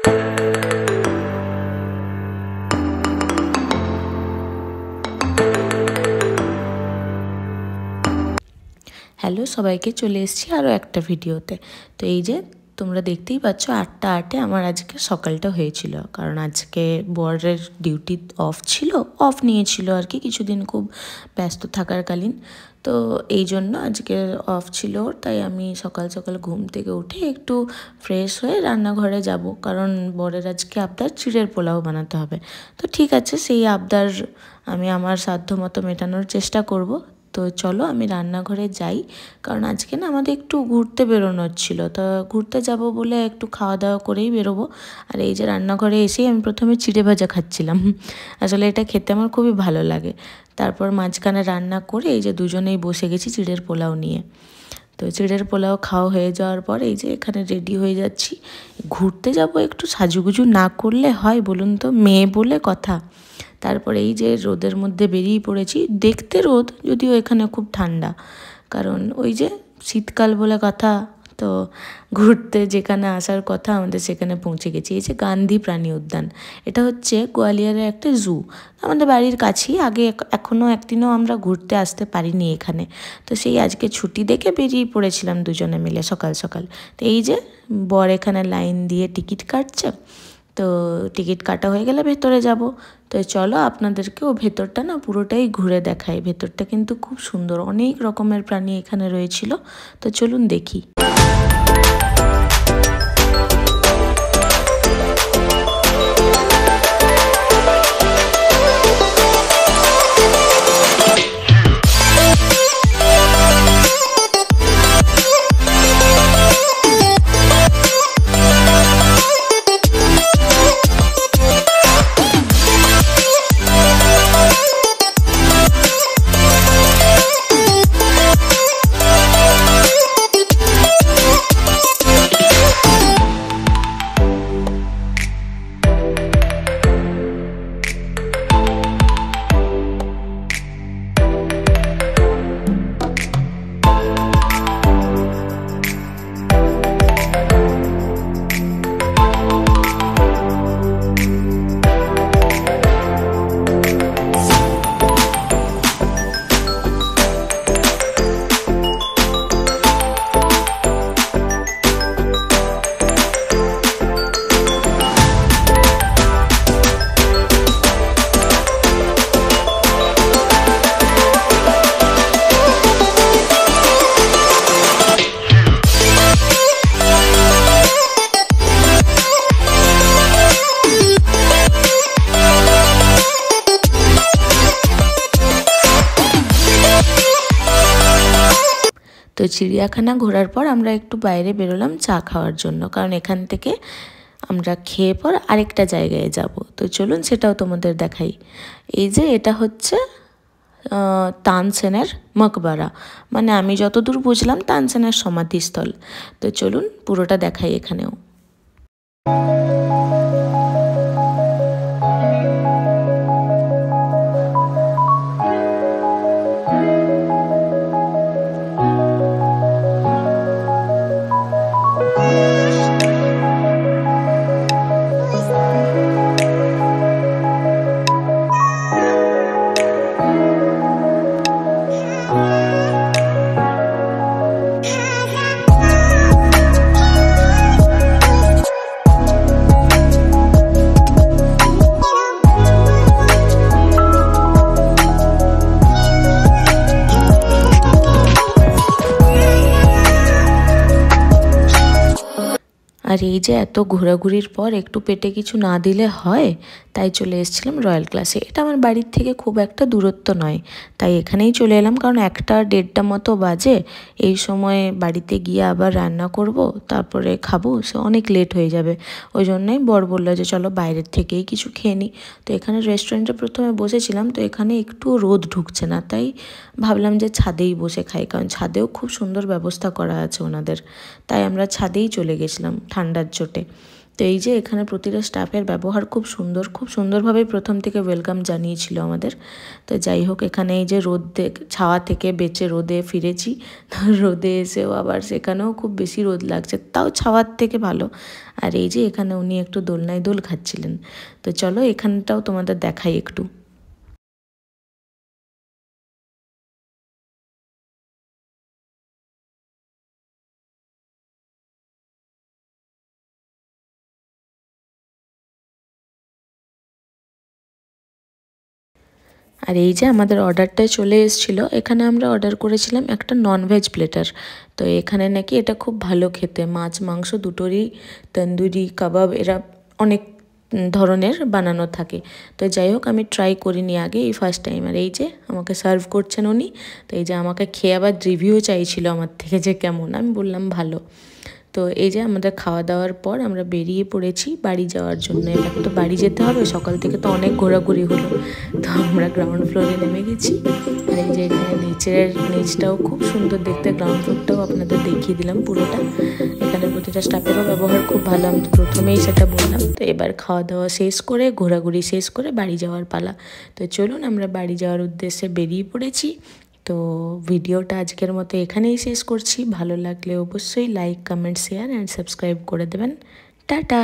Hello সবাইকে, চলে এসেছি আরও একটা ভিডিওতে। তো এই যে তোমরা দেখতেই পাচ্ছ 8টা 8-এ আমার আজকে সকালটা হয়েছিল, কারণ আজকে বরের ডিউটি অফ ছিল, অফ নিয়েছিল আর কি কিছুদিন খুব ব্যস্ত থাকারকালীন। তো এই জন্য আজকে অফ ছিল, তাই আমি সকাল সকাল ঘুম থেকে উঠে একটু ফ্রেশ হয়ে রান্নাঘরে যাব, কারণ বরের আজকে আবদার চিড়ের পোলাও বানাতে হবে। তো ঠিক আছে, সেই আবদার আমি আমার সাধ্যমতো মেটানোর চেষ্টা করব। তো চলো আমি রান্নাঘরে যাই, কারণ আজকে না আমাদের একটু ঘুরতে বেরোনোর ছিল। তো ঘুরতে যাব বলে একটু খাওয়া দাওয়া করেই বেরোবো। আর এই যে রান্নাঘরে এসেই আমি প্রথমে চিড়ে ভাজা খাচ্ছিলাম, আসলে এটা খেতে আমার খুবই ভালো লাগে। তারপর মাঝখানে রান্না করে এই যে দুজনেই বসে গেছি চিড়ের পোলাও নিয়ে। তো চিড়ের পোলাও খাওয়া হয়ে যাওয়ার পর এই যে এখানে রেডি হয়ে যাচ্ছি। ঘুরতে যাব, একটু সাজুগুজু না করলে হয় বলুন তো, মেয়ে বলে কথা। তারপরে এই যে রোদের মধ্যে বেরিয়ে পড়েছি, দেখতে রোদ, যদিও এখানে খুব ঠান্ডা, কারণ ওই যে শীতকাল বলে কথা। তো ঘুরতে যেখানে আসার কথা আমাদের সেখানে পৌঁছে গেছি। এই যে গান্ধী প্রাণী উদ্যান, এটা হচ্ছে গোয়ালিয়রের একটা জু, আমাদের বাড়ির কাছেই। আগে এখনও একদিনও আমরা ঘুরতে আসতে পারিনি এখানে। তো সেই আজকে ছুটি দেখে বেরিয়ে পড়েছিলাম দুজনে মিলে সকাল সকাল। তো এই যে বর এখানে লাইন দিয়ে টিকিট কাটছে। তো টিকিট কাটা হয়ে গেলে ভেতরে যাব। তো চলো আপনাদেরকেও ভেতরটা না পুরোটাই ঘুরে দেখাই। ভেতরটা কিন্তু খুব সুন্দর, অনেক রকমের প্রাণী এখানে রয়েছিল। তো চলুন দেখি। তো চিড়িয়াখানা ঘোরার পর আমরা একটু বাইরে বেরোলাম চা খাওয়ার জন্য, কারণ এখান থেকে আমরা খেয়ে পর আরেকটা জায়গায় যাব। তো চলুন সেটাও তোমাদের দেখাই। এই যে এটা হচ্ছে তানসেনের মকবরা, মানে আমি যতদূর বুঝলাম তানসেনের সমাধিস্থল। তো চলুন পুরোটা দেখাই এখানেও। আর এই যে এত ঘোরাঘুরির পর একটু পেটে কিছু না দিলে হয়, তাই চলে এসেছিলাম রয়্যাল ক্লাসে। এটা আমার বাড়ির থেকে খুব একটা দূরত্ব নয়, তাই এখানেই চলে এলাম, কারণ 1টা 1:30 মতো বাজে। এই সময় বাড়িতে গিয়ে আবার রান্না করব, তারপরে খাবো, সে অনেক লেট হয়ে যাবে। ওই জন্যই বর বললো যে চলো বাইরের থেকেই কিছু খেয়ে নিই। তো এখানে রেস্টুরেন্টে প্রথমে বসেছিলাম, তো এখানে একটু রোদ ঢুকছে না, তাই ভাবলাম যে ছাদেই বসে খাই, কারণ ছাদেও খুব সুন্দর ব্যবস্থা করা আছে ওনাদের। তাই আমরা ছাদেই চলে গেছিলাম ঠান্ডার চোটে। তো এই যে এখানে প্রতিটা স্টাফের ব্যবহার খুব সুন্দরভাবে প্রথম থেকে ওয়েলকাম জানিয়েছিল আমাদের। তো যাই হোক, এখানে এই যে ছাওয়া থেকে বেঁচে রোদে ফিরেছি। রোদে এসেও আবার সেখানেও খুব বেশি রোদ লাগছে, তাও ছাওয়ার থেকে ভালো। আর এই যে এখানে উনি একটু দোলনায় দোল খাচ্ছিলেন। তো চলো এখানটাও তোমাদের দেখাই একটু। আর এই যে আমাদের অর্ডারটায় চলে এসেছিলো। এখানে আমরা অর্ডার করেছিলাম একটা ননভেজ প্লেটার। তো এখানে নাকি এটা খুব ভালো খেতে, মাছ মাংস দুটোরই, তন্দুরি কাবাব এরা অনেক ধরনের বানানো থাকে। তো যাই হোক, আমি ট্রাই করিনি আগে, এই ফার্স্ট টাইম। আর এই যে আমাকে সার্ভ করছেন উনি। তো এই যে আমাকে খেয়ে আবার রিভিউ চাইছিল আমার থেকে যে কেমন, আমি বললাম ভালো। তো এই যে আমাদের খাওয়া দাওয়ার পর আমরা বেরিয়ে পড়েছি বাড়ি যাওয়ার জন্য। এবার তো বাড়ি যেতে হবে, সকাল থেকে তো অনেক ঘোরাঘুরি হলো। তো আমরা গ্রাউন্ড ফ্লোরে নেমে গেছি। আর এই যে এখানে নিচটাও খুব সুন্দর দেখতে, গ্রাউন্ড ফ্লোরটাও আপনাদের দেখিয়ে দিলাম পুরোটা। এখানে প্রতিটা স্টাফেরও ব্যবহার খুব ভালো, আমি তো প্রথমেই সেটা বললাম। তো এবার খাওয়া দাওয়া শেষ করে ঘোরাঘুরি শেষ করে বাড়ি যাওয়ার পালা। তো চলুন আমরা বাড়ি যাওয়ার উদ্দেশ্যে বেরিয়ে পড়েছি। তো ভিডিওটা আজকের মতো এখানেই শেষ করছি। ভালো লাগলে অবশ্যই like comment share and subscribe করে দেবেন। টাটা।